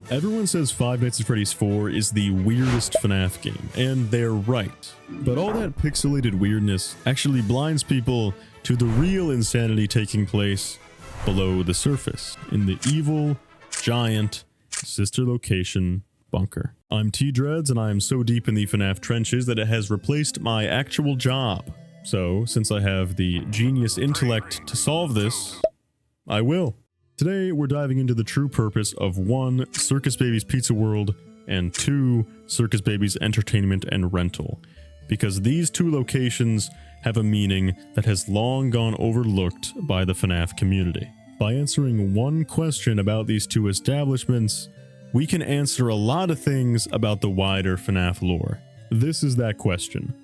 Everyone says Five Nights at Freddy's 4 is the weirdest FNAF game, and they're right. But all that pixelated weirdness actually blinds people to the real insanity taking place below the surface, in the evil, giant, Sister Location bunker. I'm T-Dreads, and I am so deep in the FNAF trenches that it has replaced my actual job. So, since I have the genius intellect to solve this, I will. Today, we're diving into the true purpose of 1. Circus Baby's Pizza World, and 2. Circus Baby's Entertainment and Rental, because these two locations have a meaning that has long gone overlooked by the FNAF community. By answering one question about these two establishments, we can answer a lot of things about the wider FNAF lore. This is that question.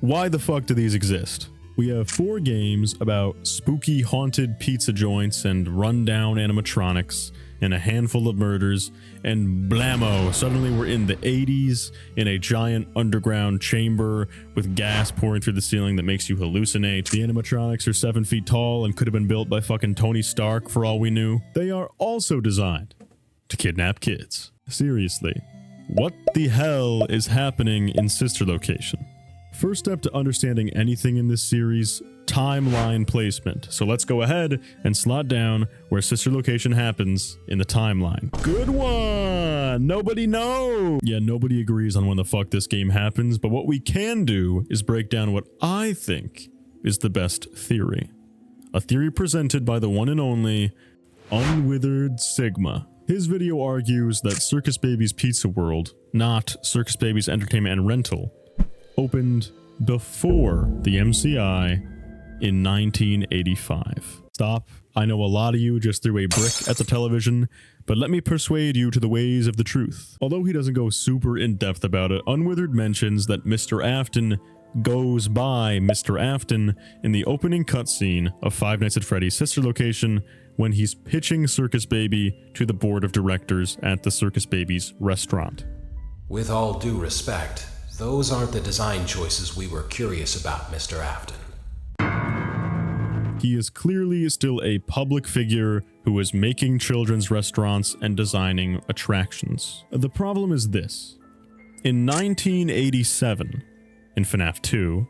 Why the fuck do these exist? We have 4 games about spooky haunted pizza joints and rundown animatronics and a handful of murders, and blammo, suddenly we're in the 80s in a giant underground chamber with gas pouring through the ceiling that makes you hallucinate. The animatronics are 7 feet tall and could have been built by fucking Tony Stark for all we knew. They are also designed to kidnap kids. Seriously, what the hell is happening in Sister Location? First step to understanding anything in this series, timeline placement. So let's go ahead and slot down where Sister Location happens in the timeline. Good one! Nobody knows! Yeah, nobody agrees on when the fuck this game happens, but what we can do is break down what I think is the best theory. A theory presented by the one and only Unwithered Sigma. His video argues that Circus Baby's Pizza World, not Circus Baby's Entertainment and Rental, opened before the MCI in 1985. Stop. I know a lot of you just threw a brick at the television, but let me persuade you to the ways of the truth. Although he doesn't go super in-depth about it, Unwithered mentions that Mr. Afton goes by Mr. Afton in the opening cutscene of Five Nights at Freddy's Sister Location when he's pitching Circus Baby to the board of directors at the Circus Baby's restaurant. With all due respect, those aren't the design choices we were curious about, Mr. Afton. He is clearly still a public figure who is making children's restaurants and designing attractions. The problem is this. In 1987, in FNAF 2,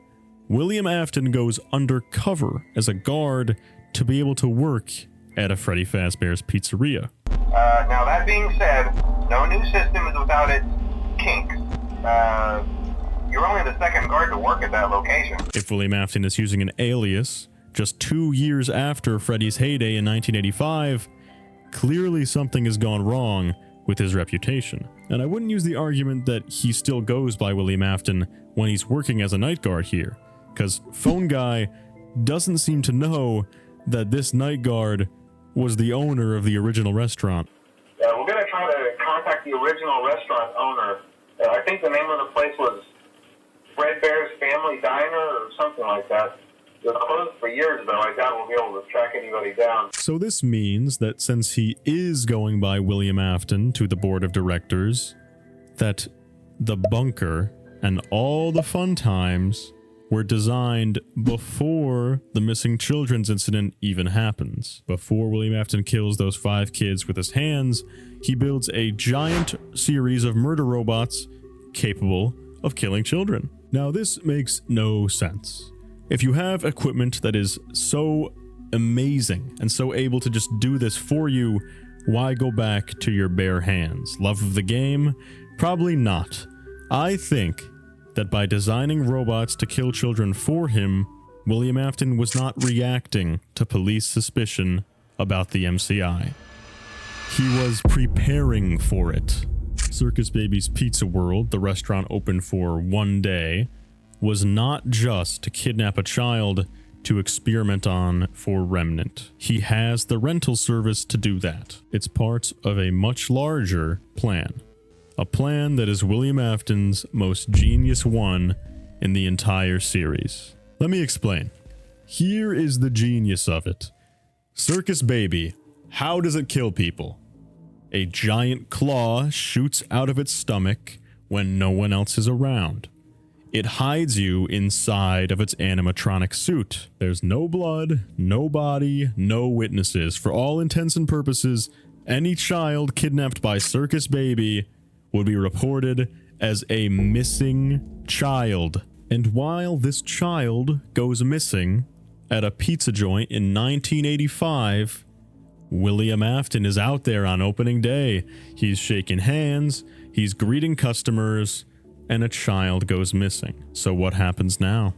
William Afton goes undercover as a guard to be able to work at a Freddy Fazbear's Pizzeria. Now that being said, no new system is without its kinks. You're only the second guard to work at that location. If William Afton is using an alias just 2 years after Freddy's heyday in 1985, clearly something has gone wrong with his reputation. And I wouldn't use the argument that he still goes by William Afton when he's working as a night guard here, because Phone Guy doesn't seem to know that this night guard was the owner of the original restaurant. We're going to try to contact the original restaurant owner. I think the name of the place was Fredbear's Family Diner or something like that. It was closed for years, though. I doubt we'll be able to track anybody down. So this means that since he is going by William Afton to the board of directors, that the bunker and all the fun times were designed before the missing children's incident even happens. Before William Afton kills those 5 kids with his hands, he builds a giant series of murder robots capable of killing children. Now, this makes no sense. If you have equipment that is so amazing and so able to just do this for you, why go back to your bare hands? Love of the game? Probably not. I think that by designing robots to kill children for him, William Afton was not reacting to police suspicion about the MCI. He was preparing for it. Circus Baby's Pizza World, the restaurant open for 1 day, was not just to kidnap a child to experiment on for Remnant. He has the rental service to do that. It's part of a much larger plan. A plan that is William Afton's most genius one in the entire series. Let me explain. Here is the genius of it. Circus Baby, how does it kill people? A giant claw shoots out of its stomach when no one else is around. It hides you inside of its animatronic suit. There's no blood, no body, no witnesses. For all intents and purposes, any child kidnapped by Circus Baby would be reported as a missing child. And while this child goes missing at a pizza joint in 1985, William Afton is out there on opening day. He's shaking hands, he's greeting customers, and a child goes missing. So what happens now?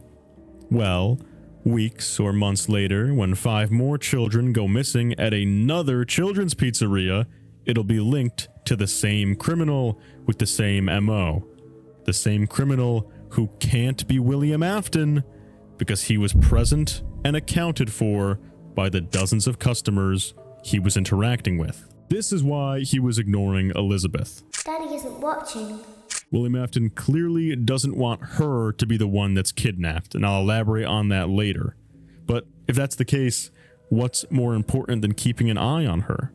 Well, weeks or months later, when 5 more children go missing at another children's pizzeria, it'll be linked to the same criminal with the same MO. The same criminal who can't be William Afton because he was present and accounted for by the dozens of customers he was interacting with. This is why he was ignoring Elizabeth. Daddy isn't watching. William Afton clearly doesn't want her to be the one that's kidnapped, and I'll elaborate on that later. But if that's the case, what's more important than keeping an eye on her?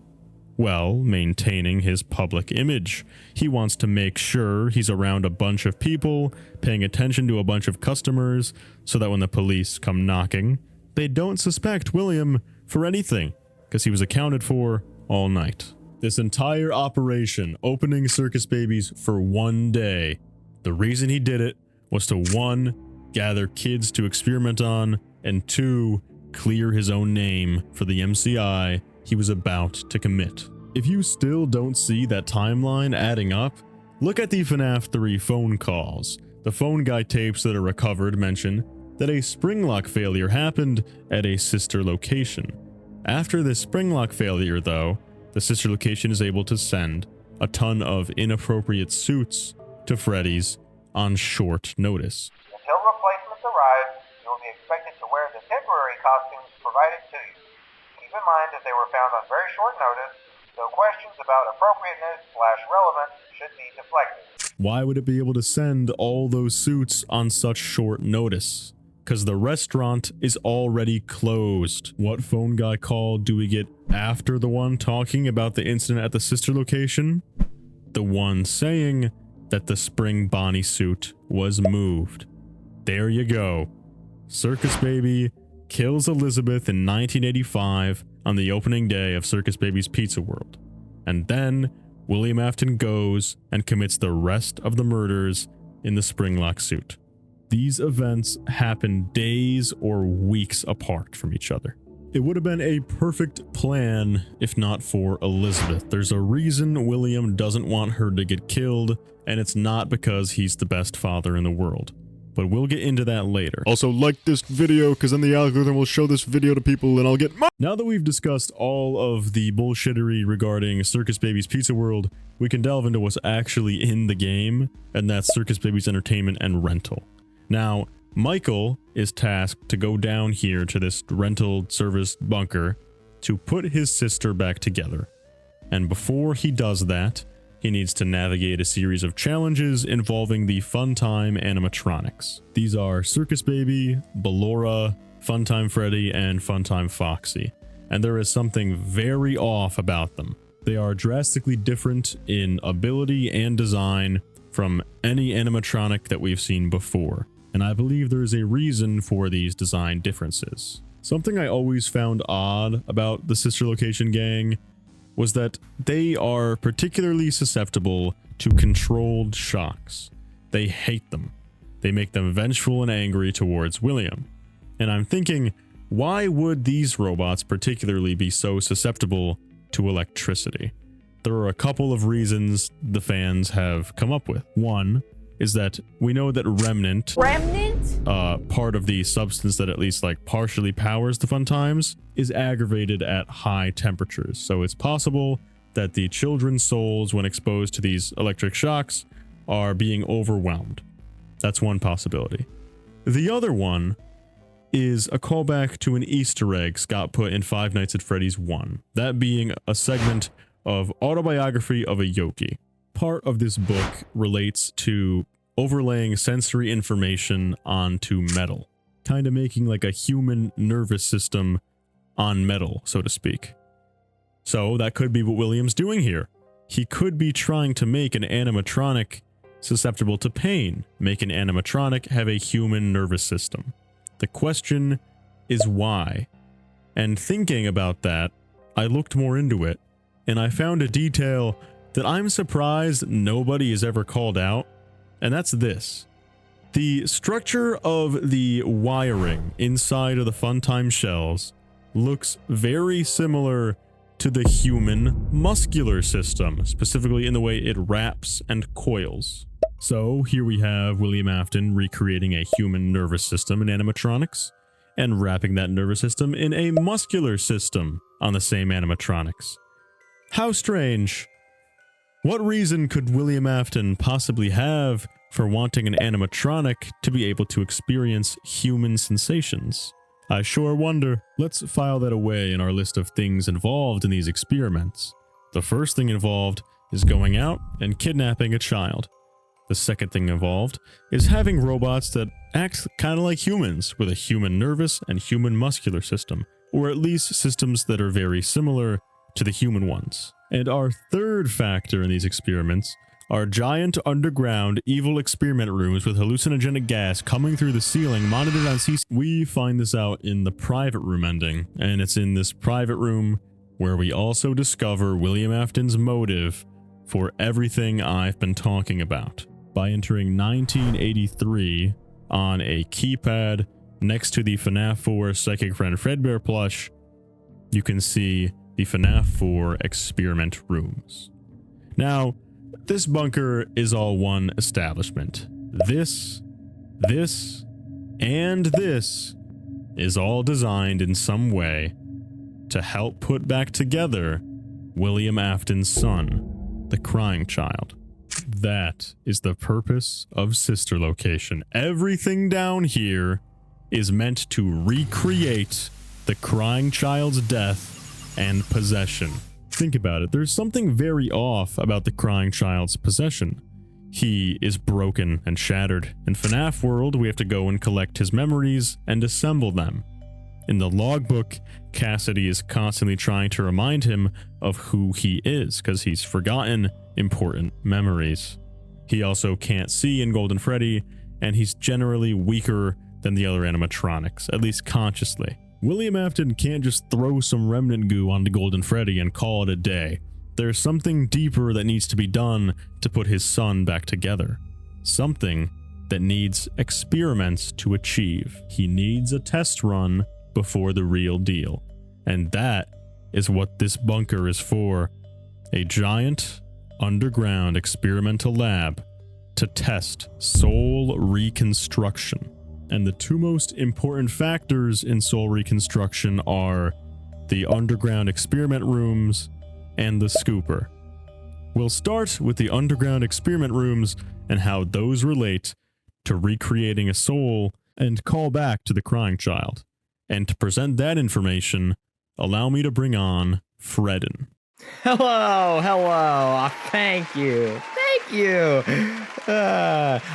Well, maintaining his public image. He wants to make sure he's around a bunch of people, paying attention to a bunch of customers, so that when the police come knocking, they don't suspect William for anything, because he was accounted for all night. This entire operation, opening Circus Babies for one day, the reason he did it was to 1, gather kids to experiment on, and 2, clear his own name for the MCI he was about to commit. If you still don't see that timeline adding up, look at the FNAF 3 phone calls. The phone guy tapes that are recovered mention that a spring lock failure happened at a sister location. After this spring lock failure, though, the sister location is able to send a ton of inappropriate suits to Freddy's on short notice. Until replacements arrive, you will be expected to wear the temporary costumes provided to you. Keep in mind that they were found on very short notice, so questions about appropriateness/relevance should be deflected. Why would it be able to send all those suits on such short notice? Because the restaurant is already closed. What phone guy call do we get after the one talking about the incident at the sister location? The one saying that the spring Bonnie suit was moved. There you go. Circus Baby kills Elizabeth in 1985 on the opening day of Circus Baby's Pizza World. And then William Afton goes and commits the rest of the murders in the springlock suit. These events happen days or weeks apart from each other. It would have been a perfect plan if not for Elizabeth. There's a reason William doesn't want her to get killed, and it's not because he's the best father in the world. But we'll get into that later. Also, like this video, because then the algorithm will show this video to people and I'll get money. Now that we've discussed all of the bullshittery regarding Circus Baby's Pizza World, we can delve into what's actually in the game, and that's Circus Baby's entertainment and rental. Now, Michael is tasked to go down here to this rental service bunker to put his sister back together. And before he does that, he needs to navigate a series of challenges involving the Funtime animatronics. These are Circus Baby, Ballora, Funtime Freddy, and Funtime Foxy. And there is something very off about them. They are drastically different in ability and design from any animatronic that we've seen before. And I believe there is a reason for these design differences. Something I always found odd about the Sister Location gang was that they are particularly susceptible to controlled shocks. They hate them. They make them vengeful and angry towards William. And I'm thinking, why would these robots particularly be so susceptible to electricity? There are a couple of reasons the fans have come up with. One is that we know that Remnant, part of the substance that at least like partially powers the Funtimes, is aggravated at high temperatures. So it's possible that the children's souls, when exposed to these electric shocks, are being overwhelmed. That's one possibility. The other one is a callback to an Easter egg Scott put in Five Nights at Freddy's 1, that being a segment of Autobiography of a Yogi. Part of this book relates to overlaying sensory information onto metal, kind of making like a human nervous system on metal, so to speak. So that could be what William's doing here. He could be trying to make an animatronic susceptible to pain, make an animatronic have a human nervous system. The question is why? And thinking about that, I looked more into it, and I found a detail that I'm surprised nobody has ever called out, and that's this. The structure of the wiring inside of the Funtime shells looks very similar to the human muscular system, specifically in the way it wraps and coils. So here we have William Afton recreating a human nervous system in animatronics and wrapping that nervous system in a muscular system on the same animatronics. How strange. What reason could William Afton possibly have for wanting an animatronic to be able to experience human sensations? I sure wonder. Let's file that away in our list of things involved in these experiments. The first thing involved is going out and kidnapping a child. The second thing involved is having robots that act kind of like humans, with a human nervous and human muscular system, or at least systems that are very similar to the human ones. And our third factor in these experiments are giant underground evil experiment rooms with hallucinogenic gas coming through the ceiling monitored on CC. We find this out in the private room ending, and it's in this private room where we also discover William Afton's motive for everything I've been talking about. By entering 1983 on a keypad next to the FNAF 4 Psychic Friend Fredbear plush, you can see the FNAF 4 experiment rooms. Now, this bunker is all one establishment. This, and this is all designed in some way to help put back together William Afton's son, the crying child. That is the purpose of Sister Location. Everything down here is meant to recreate the crying child's death and possession. Think about it. There's something very off about the crying child's possession. He is broken and shattered. In FNAF World, we have to go and collect his memories and assemble them. In the logbook, Cassidy is constantly trying to remind him of who he is, because he's forgotten important memories. He also can't see in Golden Freddy, and he's generally weaker than the other animatronics, at least consciously. William Afton can't just throw some remnant goo onto Golden Freddy and call it a day. There's something deeper that needs to be done to put his son back together. Something that needs experiments to achieve. He needs a test run before the real deal. And that is what this bunker is for. A giant underground experimental lab to test soul reconstruction. And the two most important factors in soul reconstruction are the underground experiment rooms and the scooper. We'll start with the underground experiment rooms and how those relate to recreating a soul and call back to the crying child. And to present that information, allow me to bring on Fredden. Hello. Thank you.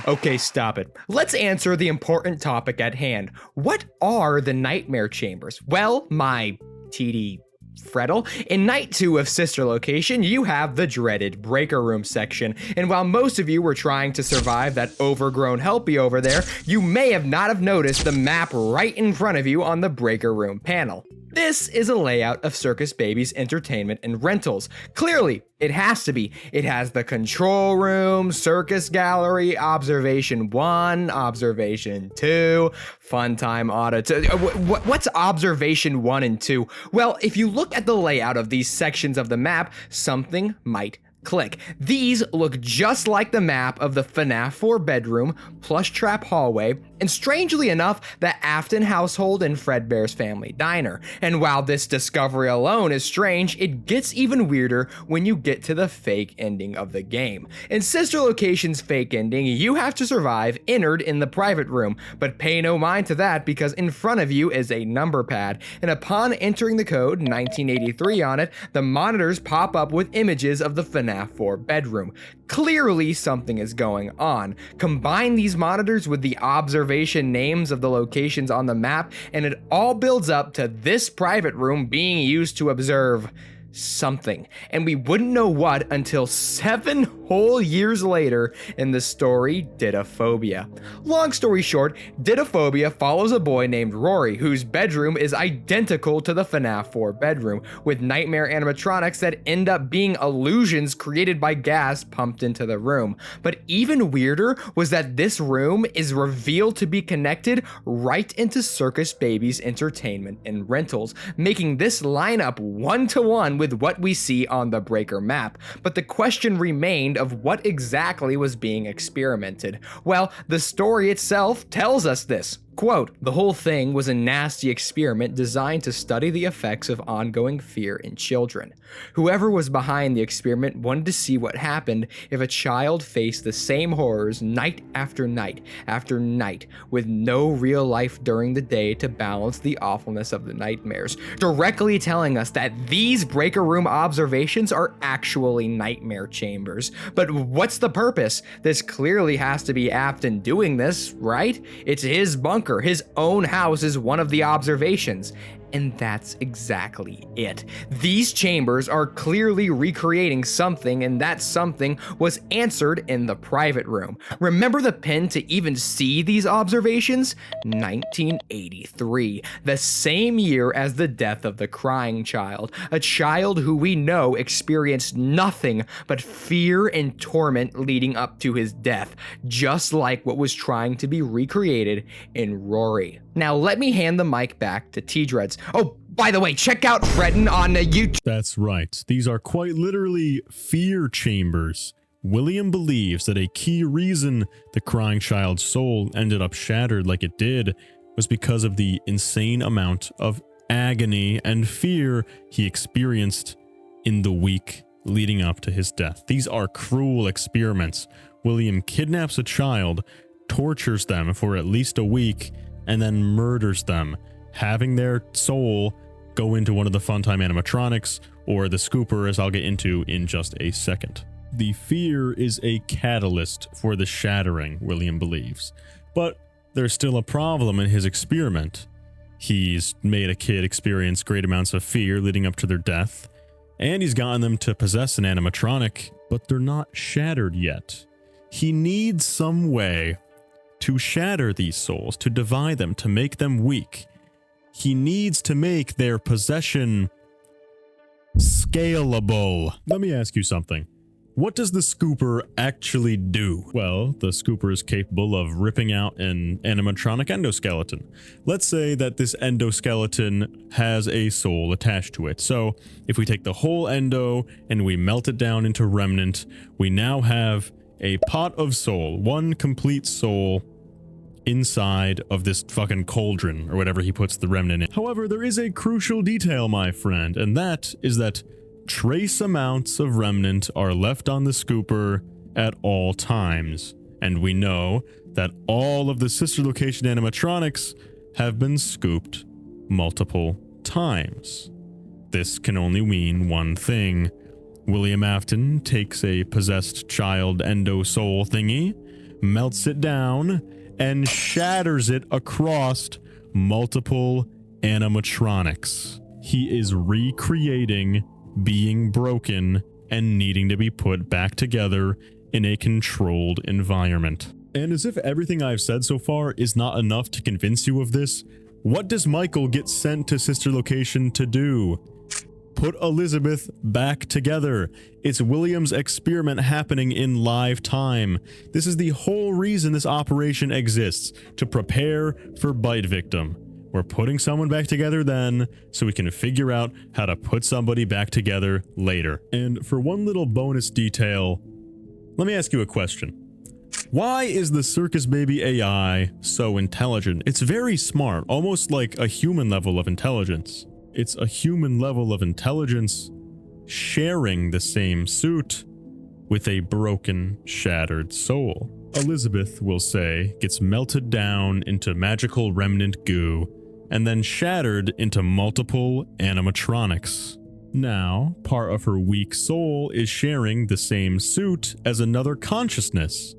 Okay, stop it. Let's answer the important topic at hand. What are the nightmare chambers? Well, my TD Freddle, in Night 2 of Sister Location, you have the dreaded breaker room section. And while most of you were trying to survive that overgrown helpy over there, you may have not have noticed the map right in front of you on the breaker room panel. This is a layout of Circus Baby's entertainment and rentals. Clearly, it has to be. It has the control room, circus gallery, observation 1, observation 2, Funtime auditor. What's observation 1 and 2? Well, if you look at the layout of these sections of the map, something might click. These look just like the map of the FNAF 4 bedroom, plush trap hallway, and strangely enough, the Afton household and Fredbear's family diner. And while this discovery alone is strange, it gets even weirder when you get to the fake ending of the game. In Sister Location's fake ending, you have to survive Ennard in the private room, but pay no mind to that because in front of you is a number pad, and upon entering the code 1983 on it, the monitors pop up with images of the FNAF 4 bedroom. Clearly something is going on. Combine these monitors with the observation names of the locations on the map, and it all builds up to this private room being used to observe something, and we wouldn't know what until 7 whole years later in the story Didophobia. Long story short, Didophobia follows a boy named Rory, whose bedroom is identical to the FNAF 4 bedroom, with nightmare animatronics that end up being illusions created by gas pumped into the room. But even weirder was that this room is revealed to be connected right into Circus Baby's entertainment and rentals, making this lineup one-to-one with what we see on the Breaker map. But the question remained of what exactly was being experimented. Well, the story itself tells us this. Quote, "The whole thing was a nasty experiment designed to study the effects of ongoing fear in children. Whoever was behind the experiment wanted to see what happened if a child faced the same horrors night after night after night with no real life during the day to balance the awfulness of the nightmares," directly telling us that these breaker room observations are actually nightmare chambers. But what's the purpose? This clearly has to be Afton doing this, right? It's his bunker. His own house is one of the observations. And that's exactly it. These chambers are clearly recreating something, and that something was answered in the private room. Remember the pin to even see these observations? 1983, the same year as the death of the crying child, a child who we know experienced nothing but fear and torment leading up to his death, just like what was trying to be recreated in Rory. Now let me hand the mic back to T-Dreads. Oh, by the way, check out Fredden on YouTube. That's right. These are quite literally fear chambers. William believes that a key reason the crying child's soul ended up shattered like it did was because of the insane amount of agony and fear he experienced in the week leading up to his death. These are cruel experiments. William kidnaps a child, tortures them for at least a week, and then murders them, having their soul go into one of the Funtime animatronics, or the scooper, as I'll get into in just a second. The fear is a catalyst for the shattering, William believes. But there's still a problem in his experiment. He's made a kid experience great amounts of fear leading up to their death, and he's gotten them to possess an animatronic, but they're not shattered yet. He needs some way to shatter these souls, to divide them, to make them weak. He needs to make their possession scalable. Let me ask you something. What does the scooper actually do? Well, the scooper is capable of ripping out an animatronic endoskeleton. Let's say that this endoskeleton has a soul attached to it. So if we take the whole endo and we melt it down into remnant, we now have a pot of soul, one complete soul inside of this fucking cauldron or whatever he puts the remnant in. However, there is a crucial detail, my friend, and that is that trace amounts of remnant are left on the scooper at all times. And we know that all of the Sister Location animatronics have been scooped multiple times. This can only mean one thing. William Afton takes a possessed child endo soul thingy, melts it down, and shatters it across multiple animatronics. He is recreating being broken and needing to be put back together in a controlled environment. And as if everything I've said so far is not enough to convince you of this, what does Michael get sent to Sister Location to do? Put Elizabeth back together. It's William's experiment happening in live time. This is the whole reason this operation exists, to prepare for Bite Victim. We're putting someone back together then, so we can figure out how to put somebody back together later. And for one little bonus detail, let me ask you a question. Why is the Circus Baby AI so intelligent? It's very smart, almost like a human level of intelligence. It's a human level of intelligence sharing the same suit with a broken, shattered soul. Elizabeth, we'll say, gets melted down into magical remnant goo and then shattered into multiple animatronics. Now, part of her weak soul is sharing the same suit as another consciousness.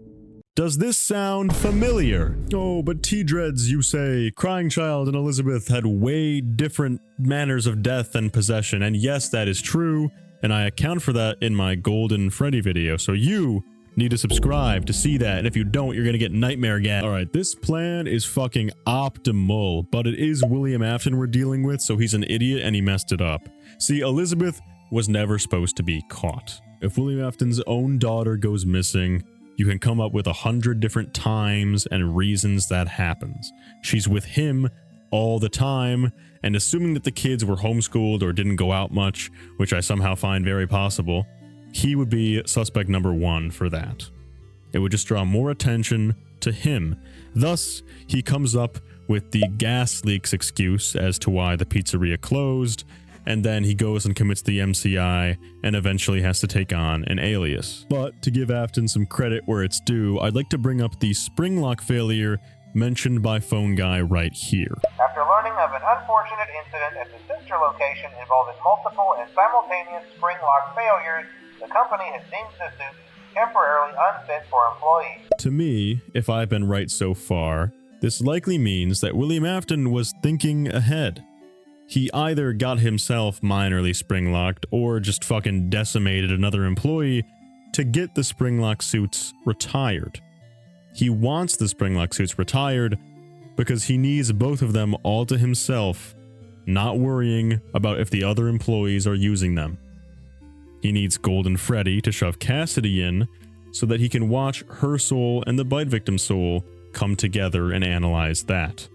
Does this sound familiar? Oh, but T-Dreads, you say, Crying Child and Elizabeth had way different manners of death and possession, and yes, that is true, and I account for that in my Golden Freddy video, so you need to subscribe to see that, and if you don't, you're gonna get nightmare gas. Alright, this plan is fucking optimal, but it is William Afton we're dealing with, so he's an idiot and he messed it up. See, Elizabeth was never supposed to be caught. If William Afton's own daughter goes missing, you can come up with 100 different times and reasons that happens. She's with him all the time, and assuming that the kids were homeschooled or didn't go out much, which I somehow find very possible, he would be suspect number 1 for that. It would just draw more attention to him. Thus, he comes up with the gas leaks excuse as to why the pizzeria closed, and then he goes and commits the MCI and eventually has to take on an alias. But to give Afton some credit where it's due, I'd like to bring up the spring lock failure mentioned by Phone Guy right here. After learning of an unfortunate incident at the Sister Location involving multiple and simultaneous spring lock failures, the company has deemed the suit temporarily unfit for employees. To me, if I've been right so far, this likely means that William Afton was thinking ahead. He either got himself minorly spring locked or just fucking decimated another employee to get the spring lock suits retired. He wants the spring lock suits retired because he needs both of them all to himself, not worrying about if the other employees are using them. He needs Golden Freddy to shove Cassidy in so that he can watch her soul and the bite victim's soul come together and analyze that.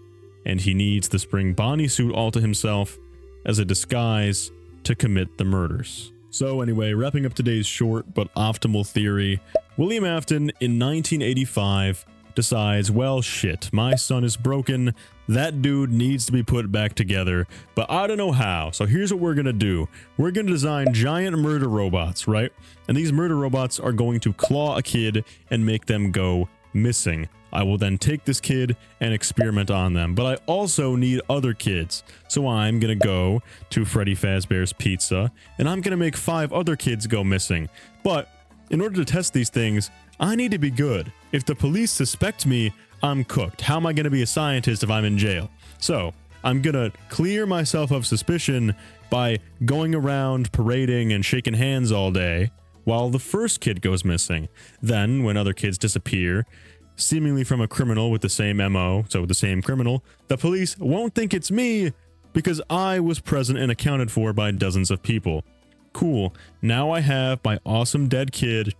And he needs the spring Bonnie suit all to himself as a disguise to commit the murders. So anyway, wrapping up today's short but optimal theory, William Afton in 1985 decides, well shit, my son is broken, that dude needs to be put back together, but I don't know how, so here's what we're gonna do. We're gonna design giant murder robots, right? And these murder robots are going to claw a kid and make them go missing. I will then take this kid and experiment on them, but I also need other kids. So I'm gonna go to Freddy Fazbear's Pizza, and I'm gonna make 5 other kids go missing. But in order to test these things, I need to be good. If the police suspect me, I'm cooked. How am I gonna be a scientist if I'm in jail? So I'm gonna clear myself of suspicion by going around parading and shaking hands all day while the first kid goes missing. Then, when other kids disappear, seemingly from a criminal with the same MO, so the same criminal, the police won't think it's me because I was present and accounted for by dozens of people. Cool, now I have my awesome dead kid,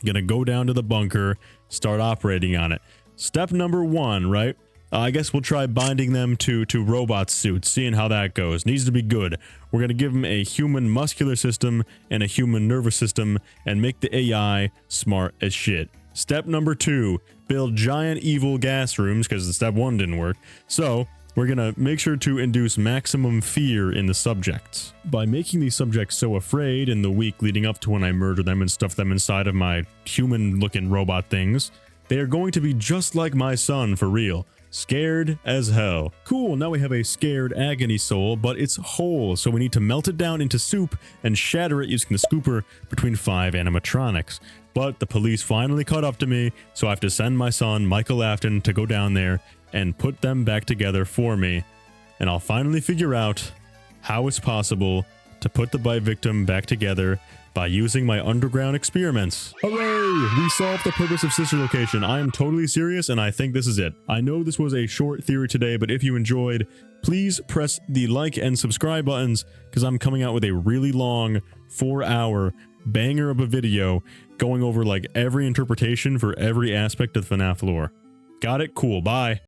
gonna go down to the bunker, start operating on it. Step number 1, right? I guess we'll try binding them to robot suits, seeing how that goes. Needs to be good. We're gonna give them a human muscular system and a human nervous system and make the AI smart as shit. Step number 2, build giant evil gas rooms, because step 1 didn't work. So we're gonna make sure to induce maximum fear in the subjects. By making these subjects so afraid in the week leading up to when I murder them and stuff them inside of my human-looking robot things, they are going to be just like my son for real. Scared as hell. Cool, now we have a scared agony soul, but it's whole, so we need to melt it down into soup and shatter it using the scooper between 5 animatronics. But the police finally caught up to me, so I have to send my son, Michael Afton, to go down there and put them back together for me. And I'll finally figure out how it's possible to put the bite victim back together by using my underground experiments. Hooray! We solved the Purpose of Sister Location. I am totally serious, and I think this is it. I know this was a short theory today, but if you enjoyed, please press the like and subscribe buttons, because I'm coming out with a really long 4-hour banger of a video going over like every interpretation for every aspect of FNAF lore. Got it? Cool. Bye.